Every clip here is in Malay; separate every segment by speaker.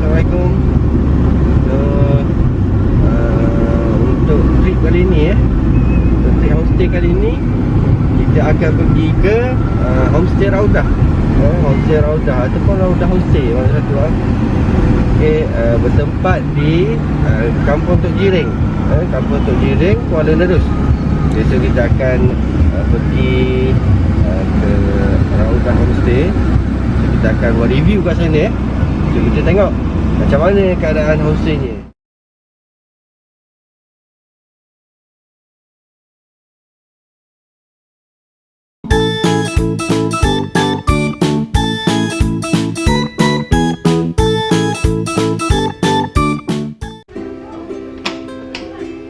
Speaker 1: Assalamualaikum. So, untuk trip kali ni untuk trip homestay kali ni, kita akan pergi ke Homestay Raudah, Homestay Raudah ataupun Raudah Homestay, mana satu lah. Bertempat di Kampung Jiring, Kampung Jiring, Kuala Nerus. So kita akan pergi ke Raudah Homestay. So kita akan buat review kat sana. So kita tengok macam mana keadaan homestaynya.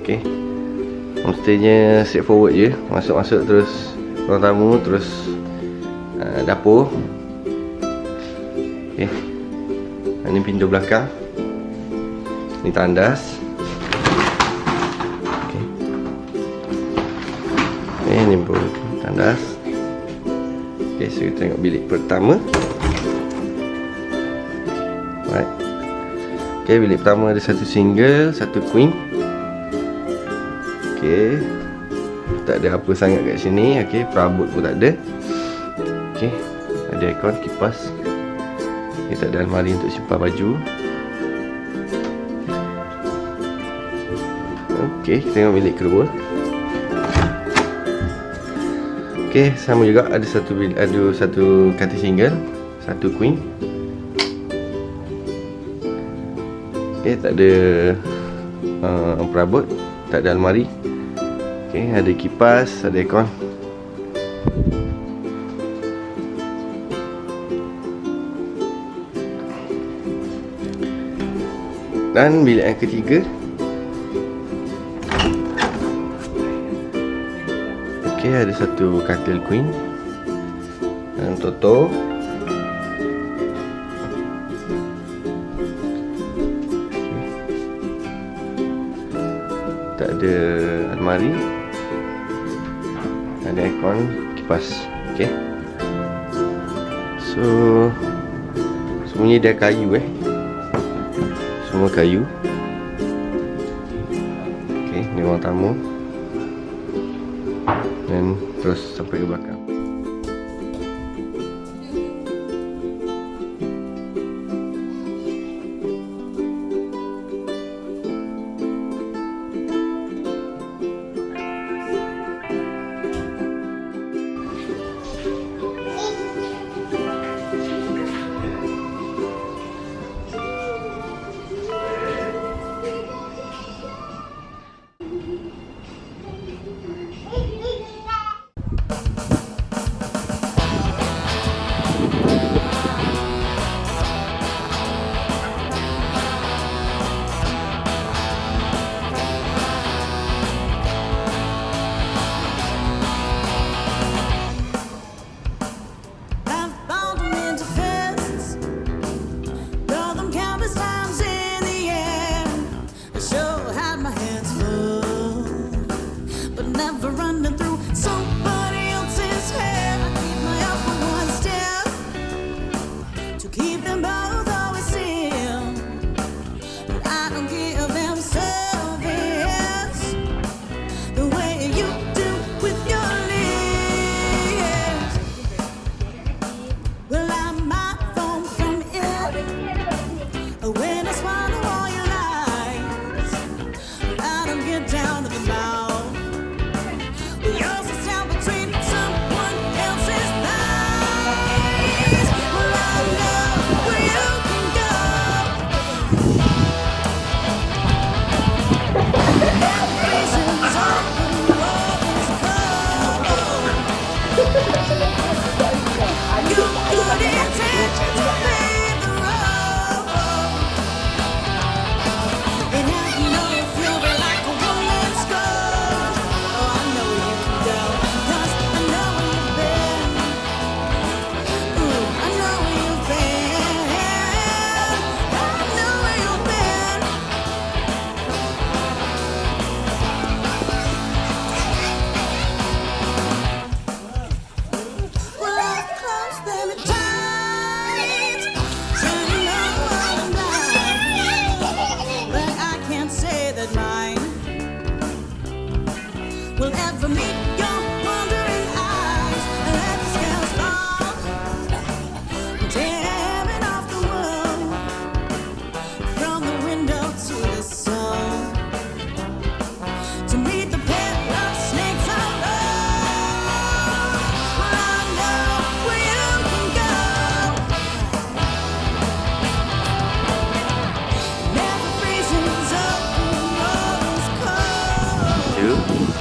Speaker 1: Okay, homestaynya straightforward je. Masuk-masuk terus ruang tamu, terus dapur. Okay, ini pintu belakang, ini tandas. Okay, ini pun tandas. Okay, so kita tengok bilik pertama. Right. Okay, bilik pertama ada satu single, satu queen. Okay, tak ada apa sangat kat sini. Okay, perabot pun tak ada. Okay, ada aircon, kipas. Okay, tak ada almari untuk simpan baju. Okay, kita tengok bilik kedua. Okay, sama juga ada satu katil single, satu queen. Okay, tak ada perabot, tak ada almari. Okay, ada kipas, ada aircon. Dan bilik yang ketiga. Okay, ada satu katil queen dan toto. Tak ada almari, ada aircon, kipas. Okay, so semuanya dia kayu semua kayu. Okay, ni ruang tamu dan terus sampai ke belakang.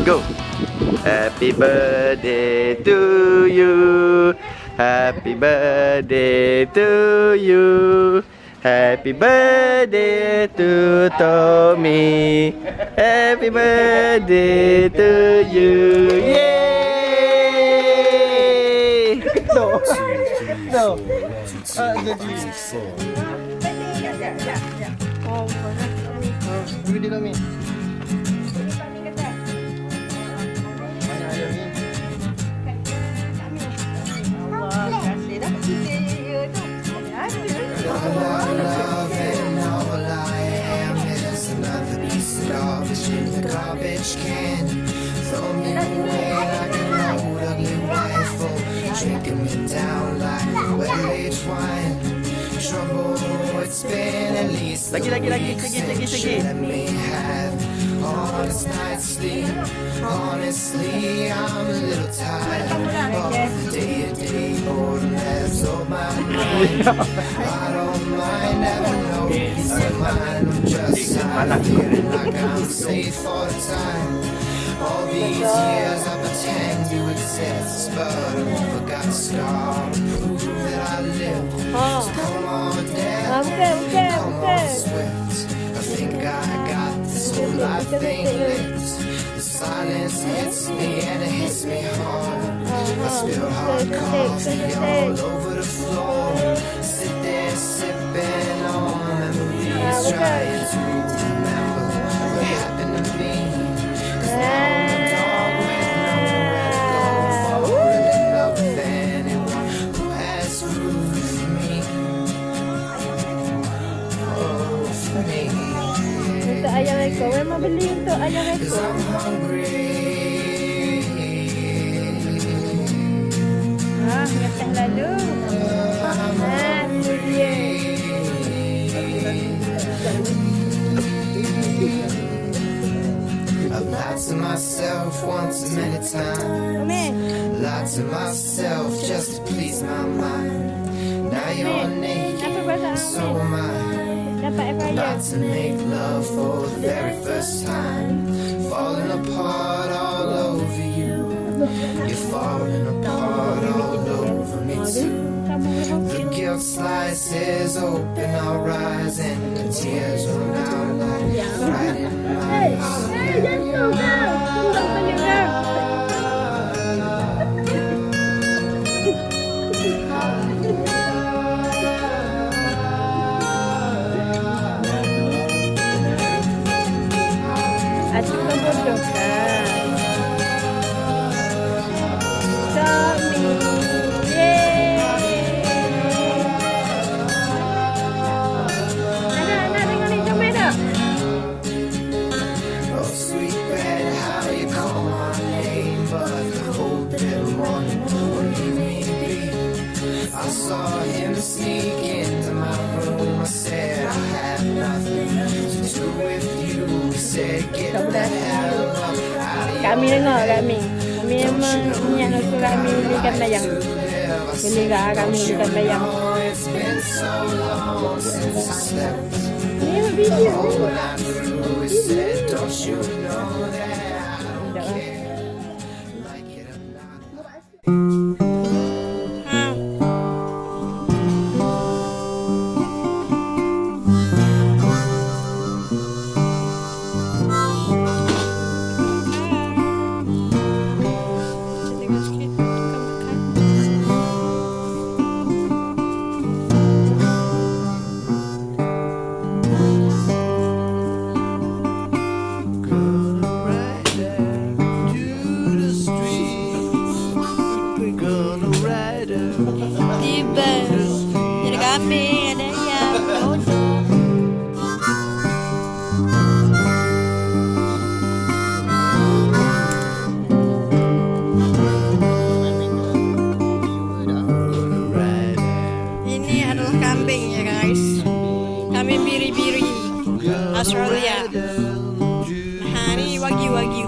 Speaker 2: Go. Happy birthday to you. Happy birthday to you. Happy birthday to Tommy. Happy birthday to you. Yay! No. No. Video kami.
Speaker 3: Garbage can, throw me away like an old ugly rifle, drinking me down like well-aged wine. Trouble, it's been at least
Speaker 2: Lagi.
Speaker 3: let me have honest night's sleep. Honestly, I'm a little tired of the day-to-day boredom that's on my mind. I don't mind having no peace of mind. I'm just feeling like I'm safe all the time. All these years I pretend to exist, but I never got a scar to prove that I live. So come on down, come on swift. I think I got this whole life thing licked. The silence hits me and it hits me hard. I spill hot coffee all over the floor. Sit there sipping on memories, trying to remember what happened to me. 'Cause now I'm a dog with nowhere to go. Falling in love with anyone who has room for me. Oh, for me.
Speaker 4: Untuk ayam ekor, memang beli untuk ayam
Speaker 3: 'Cause
Speaker 4: ekor.
Speaker 3: I'm hungry.
Speaker 4: Ngeteh lalu. Itu dia.
Speaker 3: I've lied to myself once and many times.
Speaker 4: Umi,
Speaker 3: Lied to myself just to please my mind. Now you're naked,
Speaker 4: apa bahasa
Speaker 3: so
Speaker 4: Umi?
Speaker 3: am I.
Speaker 4: Dapat air fryer.
Speaker 3: About to make love for the very first time. Falling apart all over you. You're falling apart all over me too. The guilt slices open our eyes and the tears run out like right in my eyes.
Speaker 4: Jantung kau. Tunggu balik kau. Asyik bodoh kan. Tommy. Yeay. Anak tengok ni comel tak?
Speaker 3: Oh, sweet red, how you call my name, but the cold bitter morning won't leave me be. I saw him sneak into my room. I said I have nothing to do with you. He said get the hell up out of
Speaker 4: Kami
Speaker 3: here.
Speaker 4: dengar kami. Kami memang niat nak suruh kami belikan layang. Beli kat kami belikan layang.
Speaker 3: Oh, it's been so long since I slept.
Speaker 4: Ni video.
Speaker 3: All night through, he said, don't you know that I don't care, like it or not.
Speaker 4: Tengok sikit. Tiba. Jadi kami ada yang bodoh. Ini adalah kambing ya guys. Kambing biri-biri Australia. Nah, ini wagyu. Wagyu.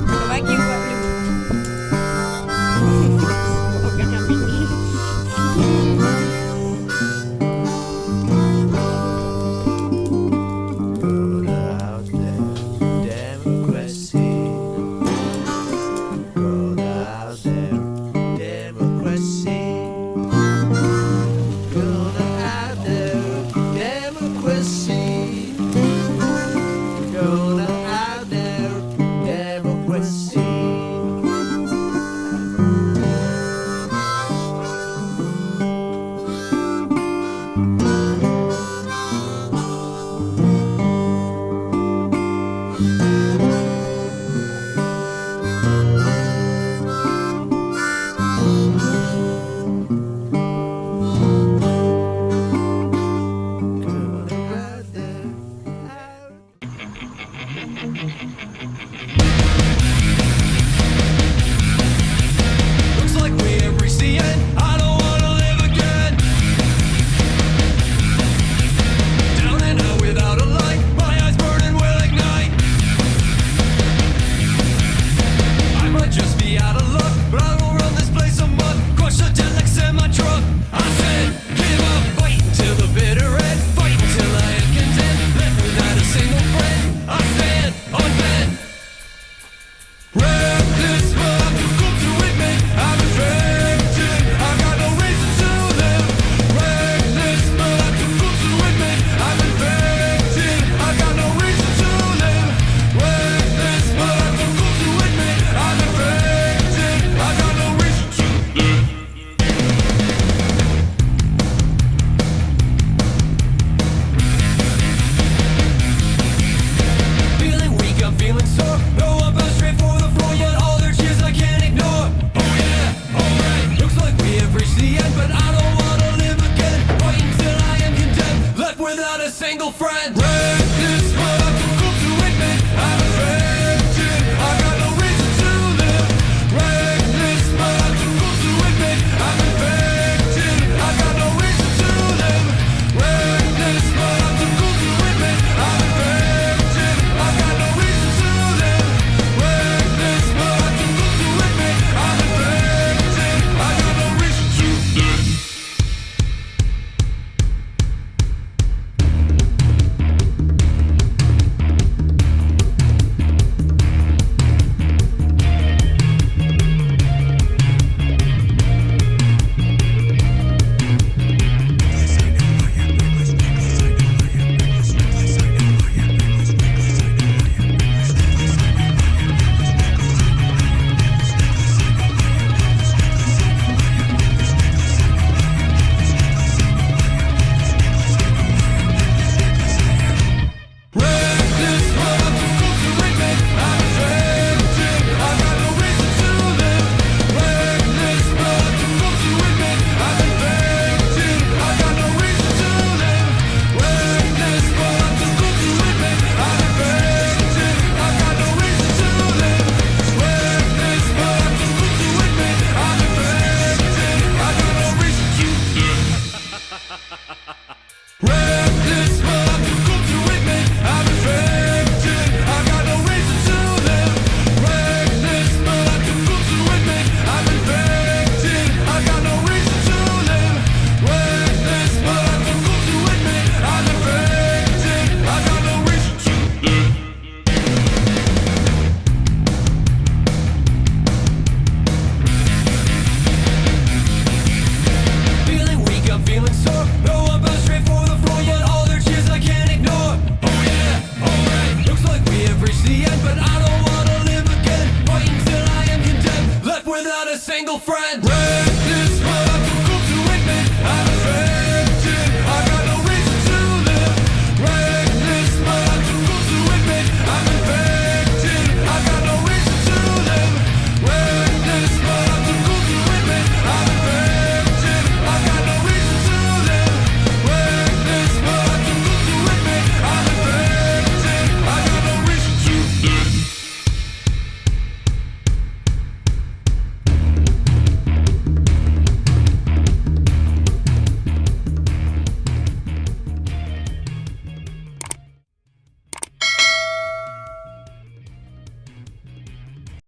Speaker 4: Bukan kambing.
Speaker 3: single friend.